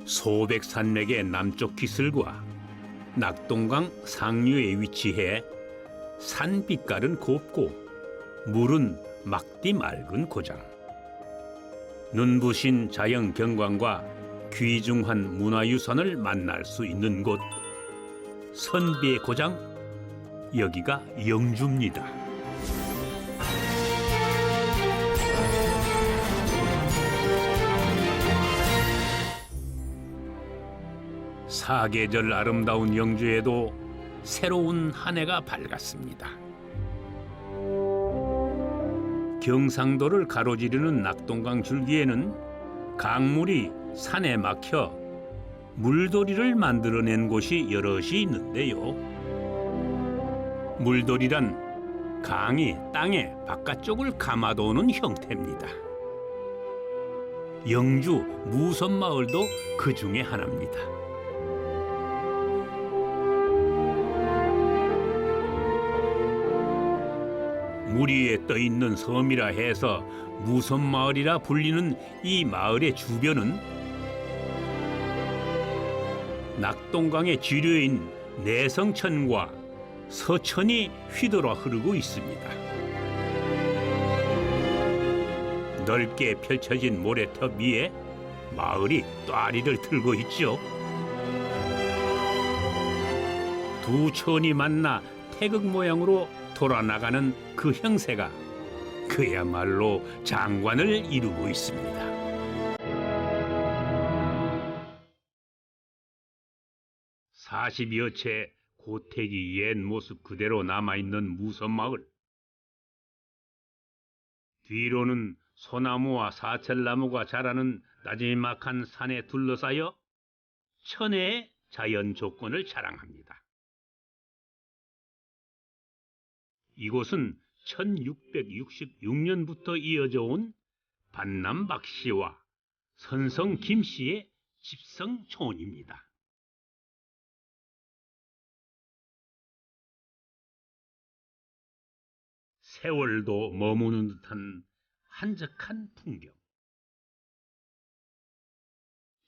소백산맥의 남쪽 기슭과 낙동강 상류에 위치해 산 빛깔은 곱고 물은 막디 맑은 고장. 눈부신 자연 경관과 귀중한 문화유산을 만날 수 있는 곳, 선비의 고장, 여기가 영주입니다. 사계절 아름다운 영주에도 새로운 한 해가 밝았습니다. 경상도를 가로지르는 낙동강 줄기에는 강물이 산에 막혀 물돌이를 만들어낸 곳이 여럿이 있는데요. 물돌이란 강이 땅의 바깥쪽을 감아도는 형태입니다. 영주 무선마을도 그 중에 하나입니다. 물 위에 떠 있는 섬이라 해서 무선마을이라 불리는 이 마을의 주변은 낙동강의 지류인 내성천과 서천이 휘돌아 흐르고 있습니다. 넓게 펼쳐진 모래톱 위에 마을이 또아리를 들고 있죠. 두 천이 만나 태극 모양으로 돌아나가는 그 형세가 그야말로 장관을 이루고 있습니다. 40여 채 고택이 옛 모습 그대로 남아있는 무선마을. 뒤로는 소나무와 사철나무가 자라는 나지막한 산에 둘러싸여 천혜의 자연 조건을 자랑합니다. 이곳은 1666년부터 이어져 온 반남 박씨와 선성 김씨의 집성촌입니다. 세월도 머무는 듯한 한적한 풍경.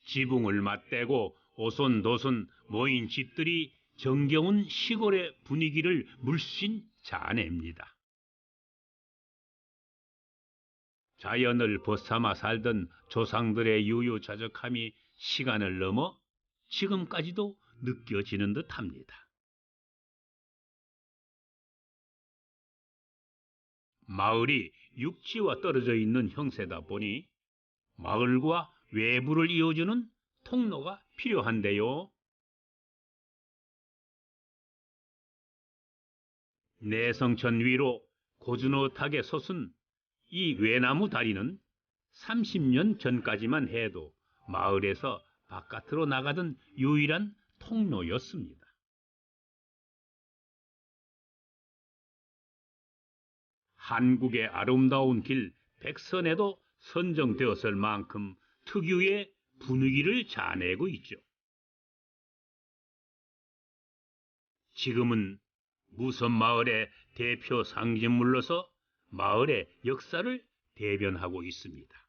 지붕을 맞대고 오손도손 모인 집들이 정겨운 시골의 분위기를 물씬 자아냅니다. 자연을 벗삼아 살던 조상들의 유유자적함이 시간을 넘어 지금까지도 느껴지는 듯합니다. 마을이 육지와 떨어져 있는 형세다 보니 마을과 외부를 이어주는 통로가 필요한데요. 내성천 위로 고즈넉하게 솟은 이 외나무 다리는 30년 전까지만 해도 마을에서 바깥으로 나가던 유일한 통로였습니다. 한국의 아름다운 길 백선에도 선정되었을 만큼 특유의 분위기를 자아내고 있죠. 지금은 무선마을의 대표 상징물로서 마을의 역사를 대변하고 있습니다.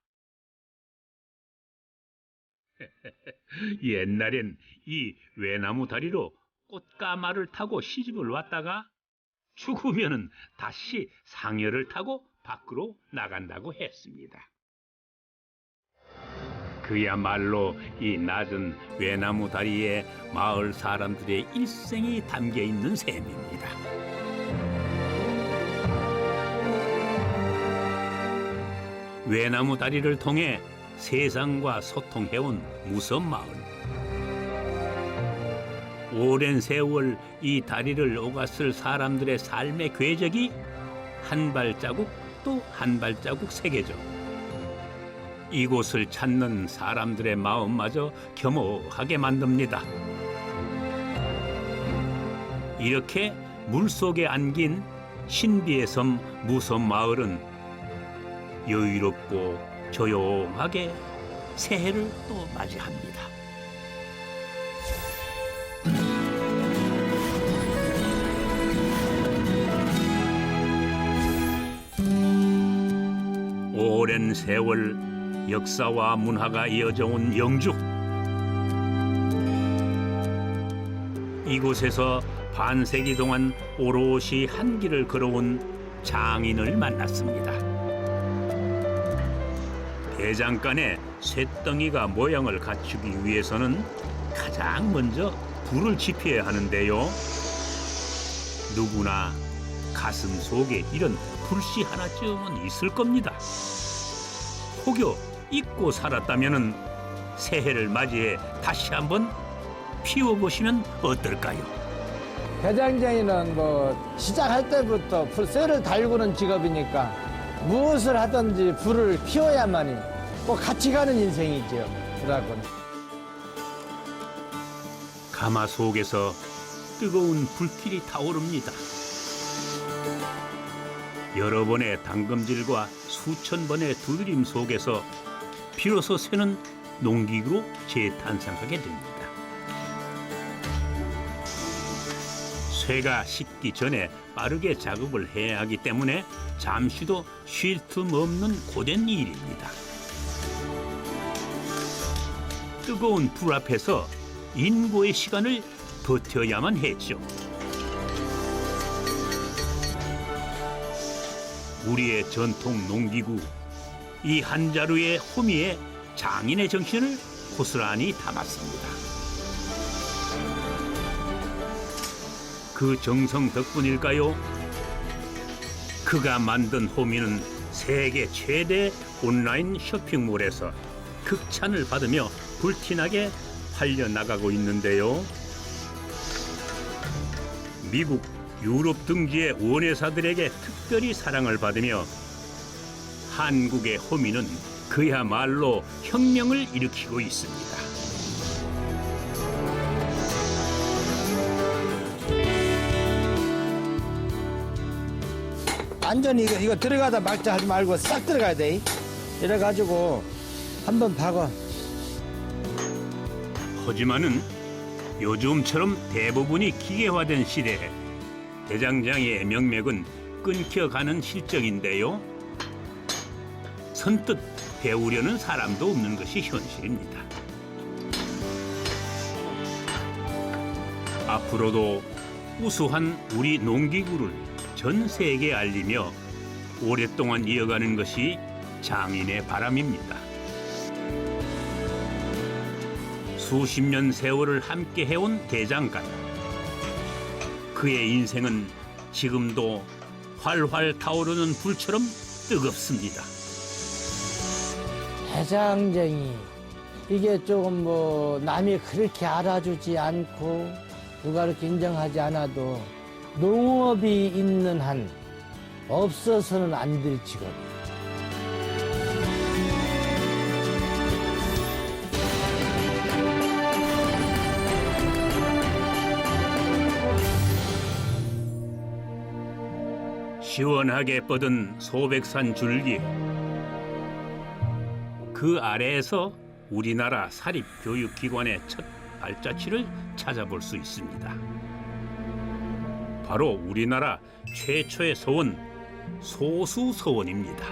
옛날엔 이 외나무 다리로 꽃가마를 타고 시집을 왔다가 죽으면은 다시 상여를 타고 밖으로 나간다고 했습니다. 그야말로 이 낮은 외나무 다리에 마을 사람들의 일생이 담겨 있는 셈입니다. 외나무 다리를 통해 세상과 소통해온 무선마을. 오랜 세월 이 다리를 오갔을 사람들의 삶의 궤적이 한 발자국 또 한 발자국 새겨져 이곳을 찾는 사람들의 마음마저 겸허하게 만듭니다. 이렇게 물속에 안긴 신비의 섬 무선마을은 여유롭고 조용하게 새해를 또 맞이합니다. 오랜 세월 역사와 문화가 이어져 온 영주. 이곳에서 반세기 동안 오롯이 한 길을 걸어온 장인을 만났습니다. 대장간에 쇳덩이가 모양을 갖추기 위해서는 가장 먼저 불을 지펴야 하는데요. 누구나 가슴 속에 이런 불씨 하나쯤은 있을 겁니다. 혹여 잊고 살았다면은 새해를 맞이해 다시 한번 피워보시면 어떨까요? 대장장이는 뭐 시작할 때부터 쇠를 달구는 직업이니까 무엇을 하든지 불을 피워야만이 꼭 같이 가는 인생이죠. 불하고는. 가마 속에서 뜨거운 불길이 타오릅니다. 여러 번의 당금질과 수천 번의 두드림 속에서 비로소 쇠는 농기구로 재탄생하게 됩니다. 쇠가 식기 전에 빠르게 작업을 해야 하기 때문에 잠시도 쉴 틈 없는 고된 일입니다. 뜨거운 불 앞에서 인고의 시간을 버텨야만 했죠. 우리의 전통 농기구, 이 한 자루의 호미에 장인의 정신을 고스란히 담았습니다. 그 정성 덕분일까요? 그가 만든 호미는 세계 최대 온라인 쇼핑몰에서 극찬을 받으며 불티나게 팔려나가고 있는데요. 미국, 유럽 등지의 원예사들에게 특별히 사랑을 받으며 한국의 호미는 그야말로 혁명을 일으키고 있습니다. 완전히 이거 들어가다 말자 하지 말고 싹 들어가야 돼. 이래가지고 한번 박아. 하지만은 요즘처럼 대부분이 기계화된 시대에 대장장이의 명맥은 끊겨가는 실정인데요. 선뜻 배우려는 사람도 없는 것이 현실입니다. 앞으로도 우수한 우리 농기구를 전 세계에 알리며 오랫동안 이어가는 것이 장인의 바람입니다. 수십 년 세월을 함께 해온 대장간. 그의 인생은 지금도 활활 타오르는 불처럼 뜨겁습니다. 대장장이 이게 조금 뭐 남이 그렇게 알아주지 않고 누가 그렇게 인정하지 않아도 농업이 있는 한 없어서는 안 될 직업이에요. 시원하게 뻗은 소백산 줄기. 그 아래에서 우리나라 사립교육기관의 첫 발자취를 찾아볼 수 있습니다. 바로 우리나라 최초의 서원, 소수서원입니다.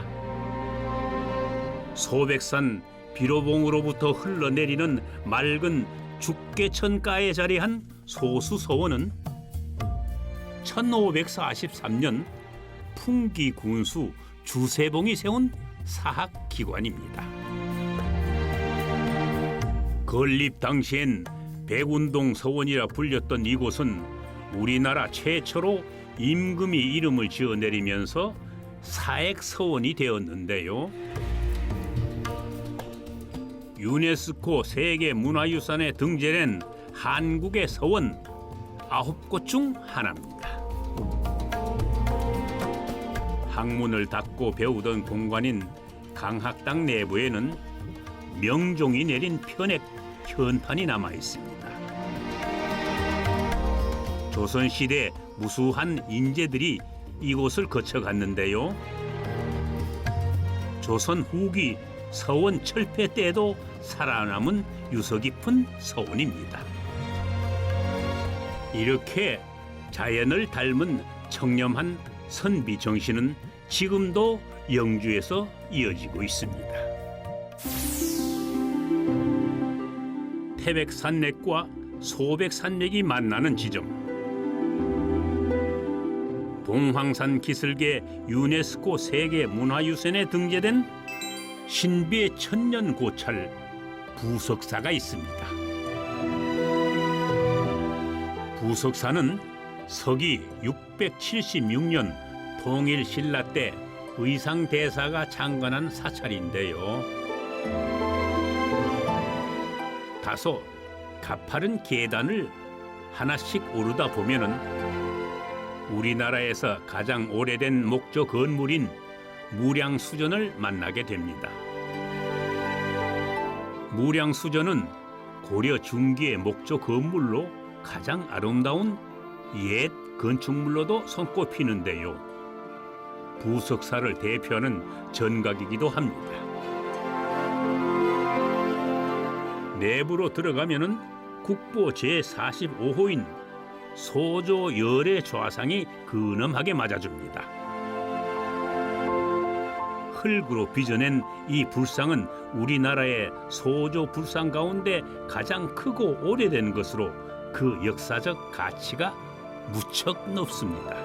소백산 비로봉으로부터 흘러내리는 맑은 죽계천가에 자리한 소수서원은 1543년 풍기 군수 주세봉이 세운 사학기관입니다. 건립 당시엔 백운동 서원이라 불렸던 이곳은 우리나라 최초로 임금이 이름을 지어 내리면서 사액서원이 되었는데요. 유네스코 세계문화유산에 등재된 한국의 서원 9곳 중 하나입니다. 학문을 닫고 배우던 공간인 강학당 내부에는 명종이 내린 편액 현판이 남아 있습니다. 조선시대 무수한 인재들이 이곳을 거쳐갔는데요. 조선 후기 서원 철폐 때에도 살아남은 유서 깊은 서원입니다. 이렇게 자연을 닮은 청렴한 선비 정신은 지금도 영주에서 이어지고 있습니다. 태백산맥과 소백산맥이 만나는 지점. 동황산 기슭의 유네스코 세계 문화유산에 등재된 신비의 천년 고찰 부석사가 있습니다. 부석사는 서기 676년 통일 신라 때 의상대사가 창건한 사찰인데요. 다소 가파른 계단을 하나씩 오르다 보면은 우리나라에서 가장 오래된 목조 건물인 무량수전을 만나게 됩니다. 무량수전은 고려 중기의 목조 건물로 가장 아름다운 옛 건축물로도 손꼽히는데요. 부석사를 대표하는 전각이기도 합니다. 내부로 들어가면은 국보 제45호인 소조 열의 좌상이 근엄하게 맞아줍니다. 흙으로 빚어낸 이 불상은 우리나라의 소조 불상 가운데 가장 크고 오래된 것으로 그 역사적 가치가 무척 높습니다.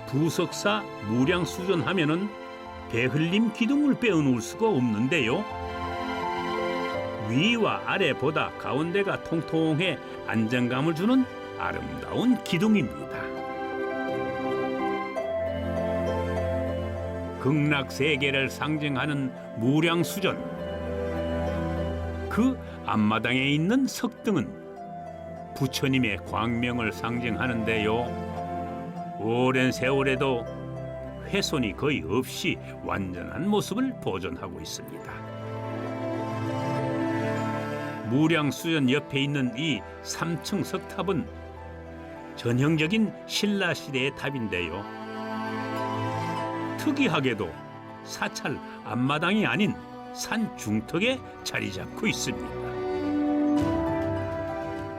부석사 무량수전 하면은 배흘림 기둥을 빼어놓을 수가 없는데요. 위와 아래보다 가운데가 통통해 안정감을 주는 아름다운 기둥입니다. 극락세계를 상징하는 무량수전. 그 앞마당에 있는 석등은 부처님의 광명을 상징하는데요. 오랜 세월에도 훼손이 거의 없이 완전한 모습을 보존하고 있습니다. 무량수전 옆에 있는 이 3층 석탑은 전형적인 신라 시대의 탑인데요. 특이하게도 사찰 앞마당이 아닌 산 중턱에 자리 잡고 있습니다.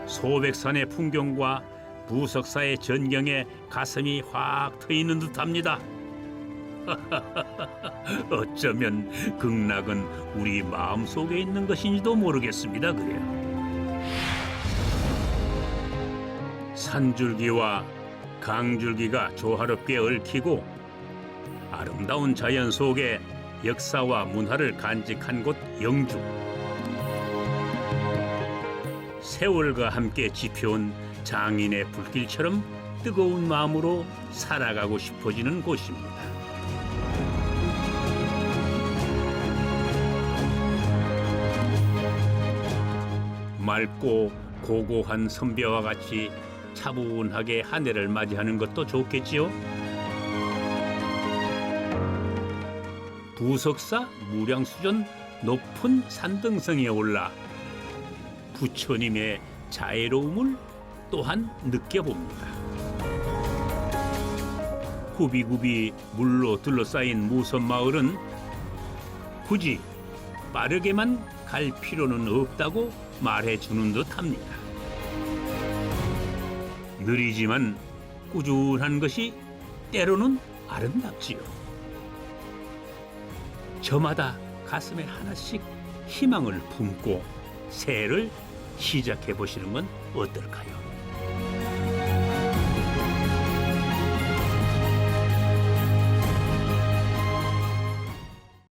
소백산의 풍경과 부석사의 전경에 가슴이 확 트이는 듯합니다. 어쩌면 극락은 우리 마음속에 있는 것인지도 모르겠습니다. 그래요. 산줄기와 강줄기가 조화롭게 얽히고 아름다운 자연 속에 역사와 문화를 간직한 곳 영주. 세월과 함께 지펴온 장인의 불길처럼 뜨거운 마음으로 살아가고 싶어지는 곳입니다. 맑고 고고한 선배와 같이 차분하게 한 해를 맞이하는 것도 좋겠지요. 부석사 무량수전 높은 산등성에 올라 부처님의 자애로움을 또한 느껴봅니다. 후비구비 물로 둘러싸인 무선마을은 굳이 빠르게만 갈 필요는 없다고 말해주는 듯합니다. 느리지만 꾸준한 것이 때로는 아름답지요. 저마다 가슴에 하나씩 희망을 품고 새해를 시작해 보시는 건 어떨까요?